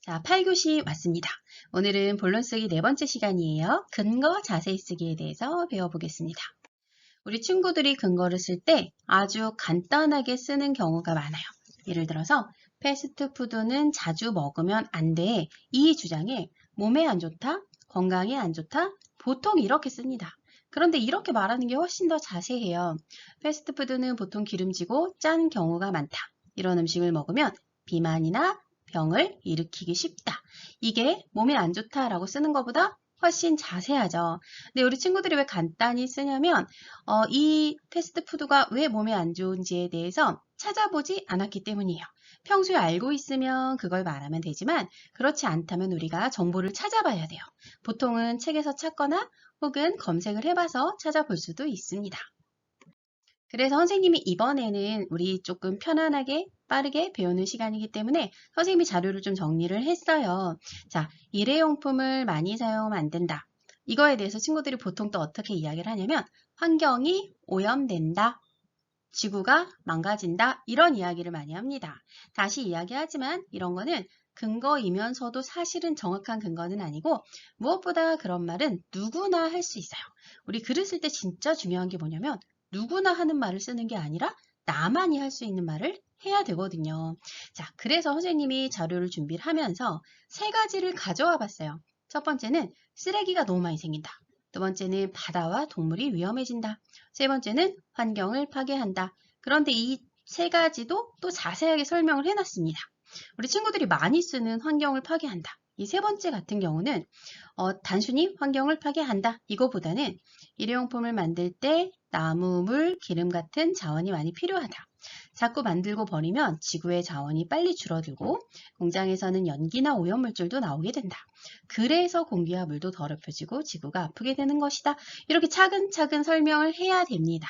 자, 8교시 왔습니다. 오늘은 본론 쓰기 네 번째 시간이에요. 근거 자세히 쓰기에 대해서 배워보겠습니다. 우리 친구들이 근거를 쓸 때 아주 간단하게 쓰는 경우가 많아요. 예를 들어서 패스트푸드는 자주 먹으면 안 돼. 이 주장에 몸에 안 좋다, 건강에 안 좋다, 보통 이렇게 씁니다. 그런데 이렇게 말하는 게 훨씬 더 자세해요. 패스트푸드는 보통 기름지고 짠 경우가 많다. 이런 음식을 먹으면 비만이나 병을 일으키기 쉽다. 이게 몸에 안 좋다라고 쓰는 것보다 훨씬 자세하죠. 근데 우리 친구들이 왜 간단히 쓰냐면 이 패스트푸드가 왜 몸에 안 좋은지에 대해서 찾아보지 않았기 때문이에요. 평소에 알고 있으면 그걸 말하면 되지만 그렇지 않다면 우리가 정보를 찾아봐야 돼요. 보통은 책에서 찾거나 혹은 검색을 해봐서 찾아볼 수도 있습니다. 그래서 선생님이 이번에는 우리 조금 편안하게 빠르게 배우는 시간이기 때문에 선생님이 자료를 좀 정리를 했어요. 자, 일회용품을 많이 사용하면 안 된다. 이거에 대해서 친구들이 보통 또 어떻게 이야기를 하냐면 환경이 오염된다. 지구가 망가진다. 이런 이야기를 많이 합니다. 다시 이야기하지만 이런 거는 근거이면서도 사실은 정확한 근거는 아니고 무엇보다 그런 말은 누구나 할 수 있어요. 우리 글을 쓸 때 진짜 중요한 게 뭐냐면 누구나 하는 말을 쓰는 게 아니라 나만이 할 수 있는 말을 해야 되거든요. 자, 그래서 선생님이 자료를 준비를 하면서 세 가지를 가져와 봤어요. 첫 번째는 쓰레기가 너무 많이 생긴다. 두 번째는 바다와 동물이 위험해진다. 세 번째는 환경을 파괴한다. 그런데 이 세 가지도 또 자세하게 설명을 해놨습니다. 우리 친구들이 많이 쓰는 환경을 파괴한다. 이 세 번째 같은 경우는 단순히 환경을 파괴한다. 이거보다는 일회용품을 만들 때 나무, 물, 기름 같은 자원이 많이 필요하다. 자꾸 만들고 버리면 지구의 자원이 빨리 줄어들고 공장에서는 연기나 오염물질도 나오게 된다. 그래서 공기와 물도 더럽혀지고 지구가 아프게 되는 것이다. 이렇게 차근차근 설명을 해야 됩니다.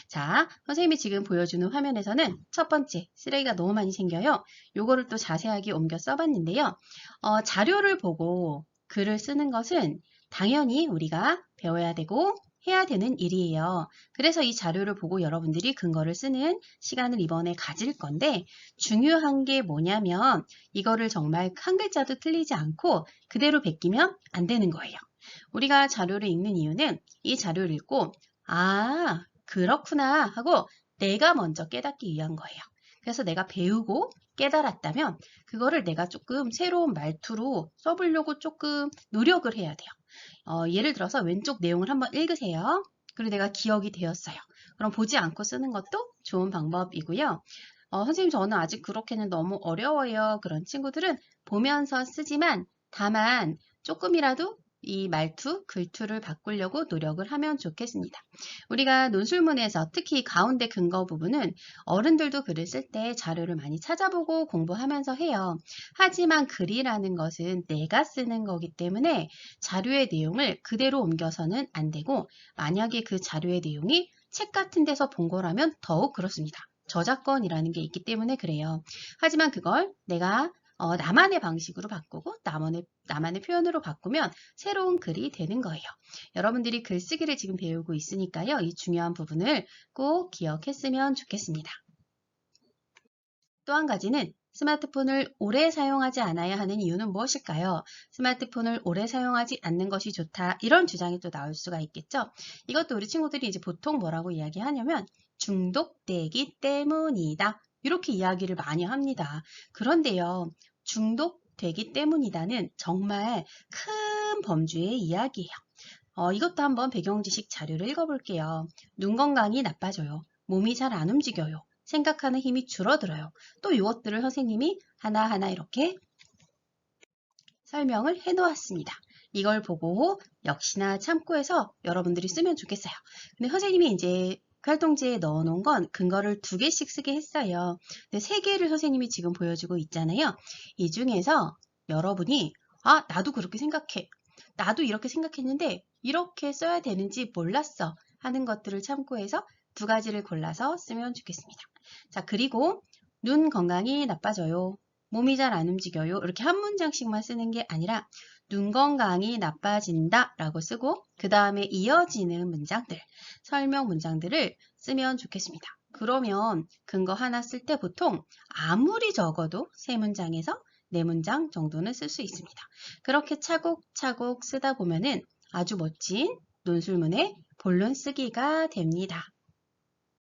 자, 선생님이 지금 보여주는 화면에서는 첫 번째, 쓰레기가 너무 많이 생겨요. 요거를 또 자세하게 옮겨 써봤는데요. 자료를 보고 글을 쓰는 것은 당연히 우리가 배워야 되고 해야 되는 일이에요. 그래서 이 자료를 보고 여러분들이 근거를 쓰는 시간을 이번에 가질 건데 중요한 게 뭐냐면 이거를 정말 한 글자도 틀리지 않고 그대로 베끼면 안 되는 거예요. 우리가 자료를 읽는 이유는 이 자료를 읽고 아, 그렇구나 하고 내가 먼저 깨닫기 위한 거예요. 그래서 내가 배우고 깨달았다면 그거를 내가 조금 새로운 말투로 써보려고 조금 노력을 해야 돼요. 예를 들어서 왼쪽 내용을 한번 읽으세요. 그리고 내가 기억이 되었어요. 그럼 보지 않고 쓰는 것도 좋은 방법이고요. 선생님 저는 아직 그렇게는 너무 어려워요. 그런 친구들은 보면서 쓰지만 다만 조금이라도 이 말투, 글투를 바꾸려고 노력을 하면 좋겠습니다. 우리가 논술문에서 특히 가운데 근거 부분은 어른들도 글을 쓸 때 자료를 많이 찾아보고 공부하면서 해요. 하지만 글이라는 것은 내가 쓰는 거기 때문에 자료의 내용을 그대로 옮겨서는 안 되고 만약에 그 자료의 내용이 책 같은 데서 본 거라면 더욱 그렇습니다. 저작권이라는 게 있기 때문에 그래요. 하지만 그걸 내가 나만의 방식으로 바꾸고 나만의 표현으로 바꾸면 새로운 글이 되는 거예요. 여러분들이 글쓰기를 지금 배우고 있으니까요. 이 중요한 부분을 꼭 기억했으면 좋겠습니다. 또 한 가지는 스마트폰을 오래 사용하지 않아야 하는 이유는 무엇일까요? 스마트폰을 오래 사용하지 않는 것이 좋다. 이런 주장이 또 나올 수가 있겠죠. 이것도 우리 친구들이 이제 보통 뭐라고 이야기하냐면 중독되기 때문이다. 이렇게 이야기를 많이 합니다. 그런데요. 중독되기 때문이다는 정말 큰 범주의 이야기예요. 이것도 한번 배경 지식 자료를 읽어볼게요. 눈 건강이 나빠져요. 몸이 잘 안 움직여요. 생각하는 힘이 줄어들어요. 또 이것들을 선생님이 하나하나 이렇게 설명을 해 놓았습니다. 이걸 보고 역시나 참고해서 여러분들이 쓰면 좋겠어요. 근데 선생님이 이제 활동지에 넣어 놓은 건 근거를 2개씩 쓰게 했어요. 근데 3개를 선생님이 지금 보여주고 있잖아요. 이 중에서 여러분이 아, 나도 그렇게 생각해. 나도 이렇게 생각했는데 이렇게 써야 되는지 몰랐어 하는 것들을 참고해서 2가지를 골라서 쓰면 좋겠습니다. 자, 그리고 눈 건강이 나빠져요. 몸이 잘 안 움직여요. 이렇게 한 문장씩만 쓰는 게 아니라 눈 건강이 나빠진다 라고 쓰고 그 다음에 이어지는 문장들, 설명 문장들을 쓰면 좋겠습니다. 그러면 근거 하나 쓸 때 보통 아무리 적어도 3문장에서 네 문장 정도는 쓸 수 있습니다. 그렇게 차곡차곡 쓰다 보면은 아주 멋진 논술문의 본론 쓰기가 됩니다.